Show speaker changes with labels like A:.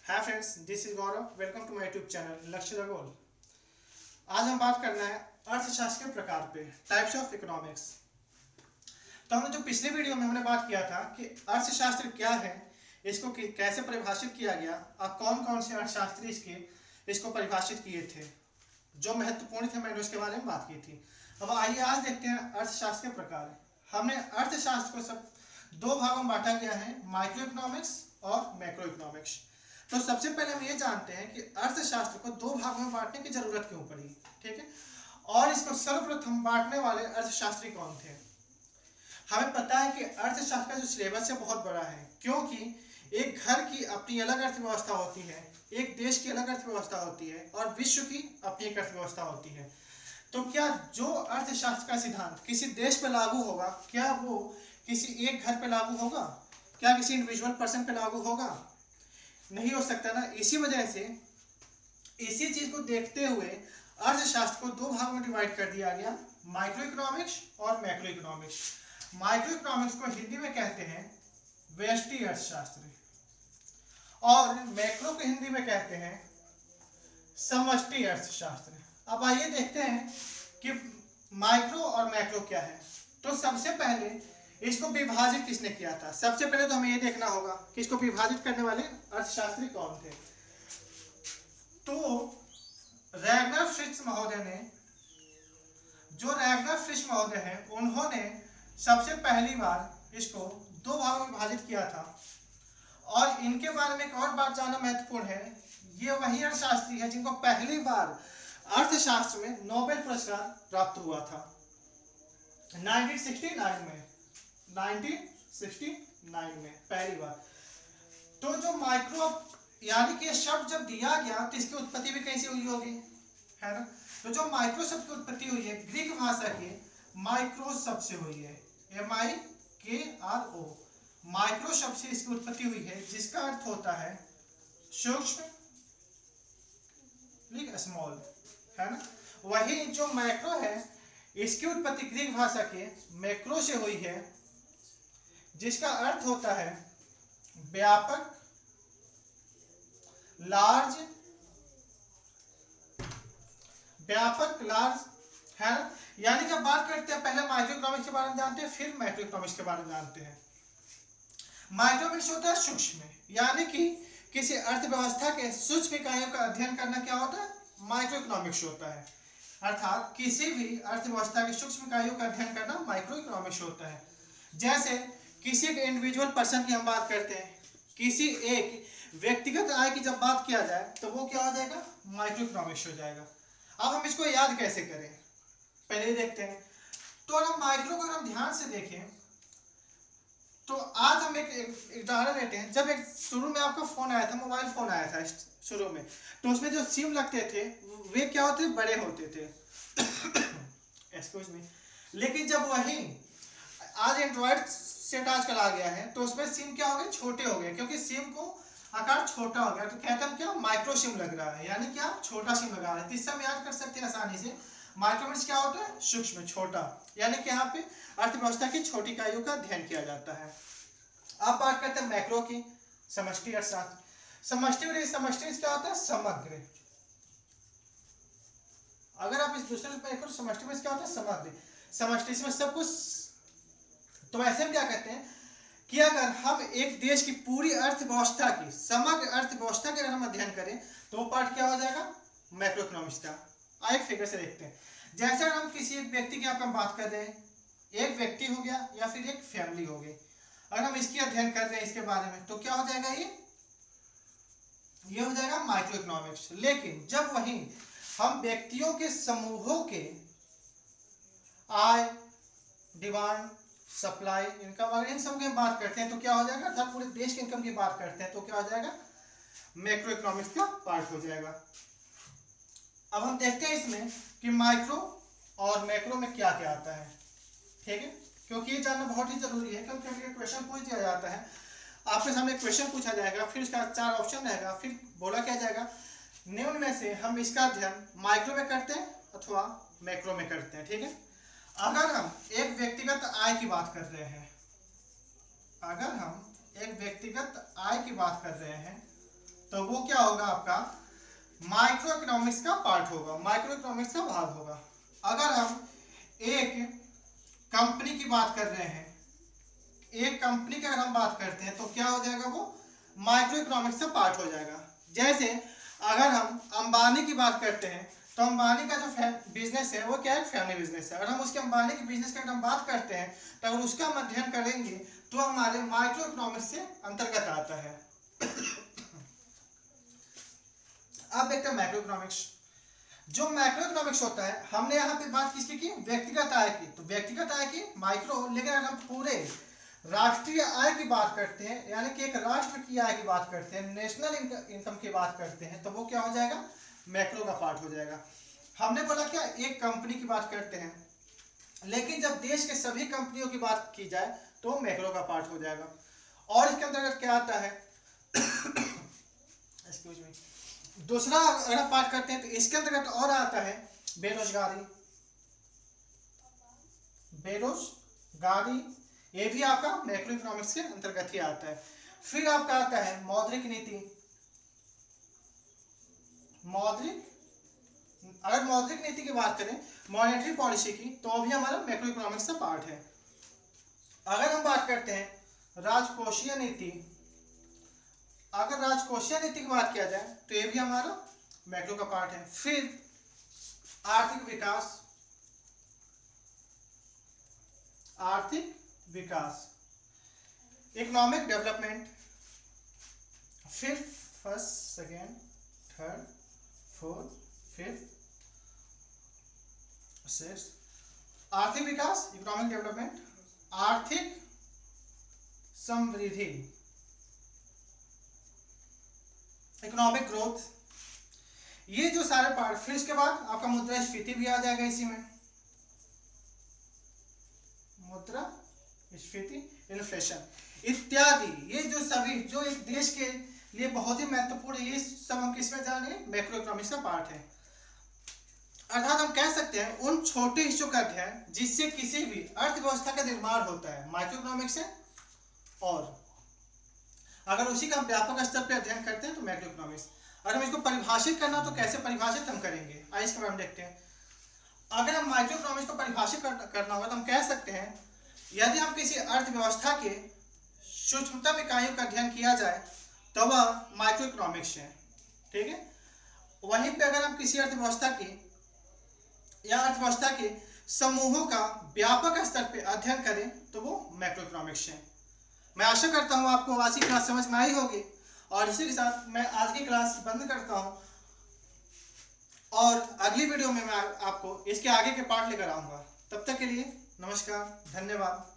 A: Hi friends, this is Gaurav. Welcome to my YouTube channel Lakshya the goal. आज हम बात करना है अर्थशास्त्र के प्रकार पे, टाइप्स ऑफ इकोनॉमिक्स। तो हमने जो पिछले वीडियो में हमने बात किया था कि अर्थशास्त्र क्या है, इसको कैसे परिभाषित किया गया और कौन कौन से अर्थशास्त्री इसको परिभाषित किए थे, जो महत्वपूर्ण थे, मैंने उसके बारे में बात की थी। अब आइए आज देखते हैं अर्थशास्त्र के प्रकार। हमने अर्थशास्त्र को सब दो भागों में बांटा गया है, माइक्रो इकोनॉमिक्स और मैक्रो इकोनॉमिक्स। तो सबसे पहले हम ये जानते हैं कि अर्थशास्त्र को दो भागों में बांटने की जरूरत क्यों पड़ी, ठीक है, और इसको सर्वप्रथम बांटने वाले अर्थशास्त्री कौन थे। हमें पता है कि अर्थशास्त्र का जो सिलेबस है बहुत बड़ा है, क्योंकि एक घर की अपनी अलग अर्थव्यवस्था होती है, एक देश की अलग अर्थव्यवस्था होती है और विश्व की अपनी एक अर्थव्यवस्था होती है। तो क्या जो अर्थशास्त्र का सिद्धांत किसी देश पे लागू होगा, क्या वो किसी एक घर पे लागू होगा, क्या किसी इंडिविजुअल पर्सन पे लागू होगा? नहीं हो सकता ना। इसी वजह से इसी चीज को देखते हुए अर्थशास्त्र को दो भागों में डिवाइड कर दिया गया, माइक्रो इकोनॉमिक्स और मैक्रो इकोनॉमिक्स। माइक्रो इकोनॉमिक्स को हिंदी में कहते हैं व्यष्टि अर्थशास्त्र और मैक्रो को हिंदी में कहते हैं समष्टि अर्थशास्त्र। अब आइए देखते हैं कि माइक्रो और मैक्रो क्या है। तो सबसे पहले इसको विभाजित किसने किया था? सबसे पहले तो हमें ये देखना होगा कि इसको विभाजित करने वाले अर्थशास्त्री कौन थे। तो रैगनर फ्रिट्ज महोदय ने, जो रैगनर फ्रिट्ज महोदय हैं, उन्होंने सबसे पहली बार इसको दो भागों में विभाजित किया था। और इनके बारे में एक और बात जानना महत्वपूर्ण है, ये वही अर्थशास्त्री है जिनको पहली बार अर्थशास्त्र में नोबेल पुरस्कार प्राप्त हुआ था 1969 में पहली बार। तो जो माइक्रो यानी कि शब्द जब दिया गया तो इसकी उत्पत्ति भी कहीं से हुई होगी, है ना। तो जो माइक्रो शब्द की उत्पत्ति हुई है ग्रीक भाषा के माइक्रो शब्द से हुई है, MIKRO। माइक्रो शब्द से इसकी उत्पत्ति हुई है, जिसका अर्थ होता है सूक्ष्म, स्मॉल, है ना। वही जो मैक्रो है, इसकी उत्पत्ति ग्रीक भाषा के मैक्रो से हुई है, जिसका अर्थ होता है व्यापक, लार्ज, व्यापक, लार्ज, है ना। यानी जब बात करते हैं पहले माइक्रो इकोनॉमिक्स के बारे में जानते हैं, फिर मैक्रो इकोनॉमिक्स के बारे में जानते हैं। माइक्रो इकोनॉमिक्स होता है सूक्ष्म, यानी कि किसी अर्थव्यवस्था के सूक्ष्म इकाइयों का अध्ययन करना क्या होता है? माइक्रो इकोनॉमिक्स होता है। अर्थात किसी भी अर्थव्यवस्था के सूक्ष्म इकाइयों का अध्ययन करना माइक्रो इकोनॉमिक्स होता है। जैसे किसी एक इंडिविजुअल पर्सन की हम बात करते हैं, किसी एक व्यक्तिगत आय की जब बात किया जाए तो वो क्या हो जाएगा? माइक्रो इकोनॉमिक्स हो जाएगा। अब हम इसको याद कैसे करें, पहले देखते हैं। तो अगर माइक्रो को हम ध्यान से देखें तो आज हम एक उदाहरण लेते हैं। जब एक शुरू में आपका फोन आया था, मोबाइल फोन आया था शुरू में, तो उसमें जो सिम लगते थे वे क्या होते? बड़े होते थे एक्सक्यूज मी। लेकिन जब वही आज एंड्रॉइड सेट आजकल आ गया है तो उसमें सिम क्या हो गए? छोटे हो गए, क्योंकि सिम को आकार छोटा हो गया। तो कहते हैं क्या? माइक्रो सिम लग रहा है, यानी क्या? छोटा सिम लगा रहा है। तो इससे हम याद कर सकते हैं आसानी से, माइक्रोमिक्स क्या होता है? सूक्ष्म, छोटा, यानी कि यहाँ पे अर्थव्यवस्था की छोटी इकाइयों का अध्ययन किया जाता है। अब बात करते हैं मैक्रो की, समष्टि अर्थशास्त्र। समष्टि क्या होता है? समग्र। अगर आप इस दूसरे में समष्टि में क्या होता है? समग्र, समष्टि में सब कुछ। तो ऐसे हम क्या कहते हैं कि अगर हम एक देश की पूरी अर्थव्यवस्था की, समग्र अर्थव्यवस्था के अगर हम अध्ययन करें तो वो पार्ट क्या हो जाएगा? मैक्रो इकोनॉमिक्स का। एक फिगर से देखते हैं। जैसे अगर हम किसी एक व्यक्ति की आप बात कर रहे हैं, एक व्यक्ति हो गया या फिर एक फैमिली हो गई, अगर हम इसकी अध्ययन कर रहे हैं इसके बारे में, तो क्या हो जाएगा? ये हो जाएगा माइक्रो इकोनॉमिक्स। लेकिन जब वही हम व्यक्तियों के समूहों के आय, डिमांड, सप्लाई, इनकम, इन सब की बात करते हैं तो क्या हो जाएगा? अर्थात पूरे देश के इनकम की बात करते हैं तो क्या हो जाएगा? मैक्रो इकोनॉमिक्स का पार्ट हो जाएगा। अब हम देखते हैं इसमें कि माइक्रो और मैक्रो में क्या क्या आता है, ठीक है, क्योंकि ये जानना बहुत ही जरूरी है। क्योंकि क्वेश्चन पूछ दिया जाता है, आपके सामने क्वेश्चन पूछा जाएगा, फिर इसका 4 ऑप्शन रहेगा, फिर बोला क्या जाएगा निम्न में से हम इसका अध्ययन माइक्रो में करते हैं अथवा मैक्रो में करते हैं, ठीक है। अगर हम एक व्यक्तिगत आय की बात कर रहे हैं, अगर हम एक व्यक्तिगत आय की बात कर रहे हैं तो वो क्या होगा, आपका माइक्रो इकोनॉमिक्स का पार्ट होगा, माइक्रो इकोनॉमिक्स का भाग होगा। अगर हम एक कंपनी की बात कर रहे हैं, एक कंपनी की अगर हम बात करते हैं तो क्या हो जाएगा, वो माइक्रो इकोनॉमिक्स का पार्ट हो जाएगा। जैसे अगर हम अंबानी की बात करते हैं तो अंबानी का जो बिजनेस है वो क्या है, फैमिली बिजनेस है। अगर हम उसके अंबानी के बिजनेस का हम बात करते हैं तो अगर उसका हम अध्ययन करेंगे तो हमारे माइक्रो इकोनॉमिक्स से अंतर्गत आता है। अब देखते हैं मैक्रो इकोनॉमिक्स। जो मैक्रो इकोनॉमिक्स होता है, हमने यहाँ पे बात किसकी की, व्यक्तिगत आय की, तो व्यक्तिगत आय की माइक्रो। लेकिन अगर हम पूरे राष्ट्रीय आय की बात करते हैं, यानी कि एक राष्ट्र की आय की बात करते हैं, नेशनल इनकम की बात करते हैं, तो वो क्या हो जाएगा, मैक्रो का पार्ट हो जाएगा। हमने बोला क्या, एक कंपनी की बात करते हैं, लेकिन जब देश के सभी कंपनियों की बात की जाए तो मैक्रो का पार्ट हो जाएगा। और इसके अंतर्गत क्या आता है, एक्सक्यूज मी, दूसरा अगर आप बात करते हैं तो इसके अंतर्गत और आता है बेरोजगारी। बेरोजगारी ये भी आपका मैक्रो इकोनॉमिक्स के अंतर्गत ही आता है। फिर आपका आता है मौद्रिक नीति। अगर मौद्रिक नीति की बात करें, मॉनेटरी पॉलिसी की, तो भी हमारा मैक्रो इकोनॉमिक्स का पार्ट है। अगर हम बात करते हैं राजकोषीय नीति, अगर राजकोषीय नीति की बात किया जाए तो ये भी हमारा मैक्रो का पार्ट है। फिर आर्थिक विकास, इकोनॉमिक डेवलपमेंट, फिर first, second, third, fourth, fifth, sixth. आर्थिक विकास, इकोनॉमिक डेवलपमेंट, आर्थिक समृद्धि, इकोनॉमिक ग्रोथ, ये जो सारे पार्ट। फिर इसके बाद आपका मुद्रास्फीति भी आ जाएगा इसी में, मुद्रास्फीति, इन्फ्लेशन इत्यादि। ये जो सभी जो एक देश के लिए बहुत ही महत्वपूर्ण है, ये सब हम किसमें जानेंगे, मैक्रो इकोनॉमिक्स का पार्ट है। अर्थात हम कह सकते हैं उन छोटे हिस्सों का अध्ययन जिससे किसी भी अर्थव्यवस्था का निर्माण होता है, माइक्रो इकोनॉमिक्स है। और अगर उसी का व्यापक स्तर पर अध्ययन करते हैं तो मैक्रो इकोनॉमिक्स। अगर हम इसको परिभाषित करना तो कैसे परिभाषित हम करेंगे, आइए इसके बारे में देखते हैं। अगर हम माइक्रो इकोनॉमिक्स को परिभाषित करना होगा तो हम कह सकते हैं, यदि हम किसी अर्थव्यवस्था के सूक्ष्मतम इकाइयों का अध्ययन किया जाए तो वह माइक्रो इकोनॉमिक्स है, ठीक है। वहीं पे अगर हम किसी अर्थव्यवस्था की या अर्थव्यवस्था के समूहों का व्यापक स्तर पे अध्ययन करें तो वो मैक्रो इकोनॉमिक्स है। मैं आशा करता हूँ आपको आज की क्लास समझ में आई होगी, और इसी के साथ मैं आज की क्लास बंद करता हूँ, और अगली वीडियो में मैं आपको इसके आगे के पार्ट लेकर आऊंगा। तब तक के लिए नमस्कार, धन्यवाद।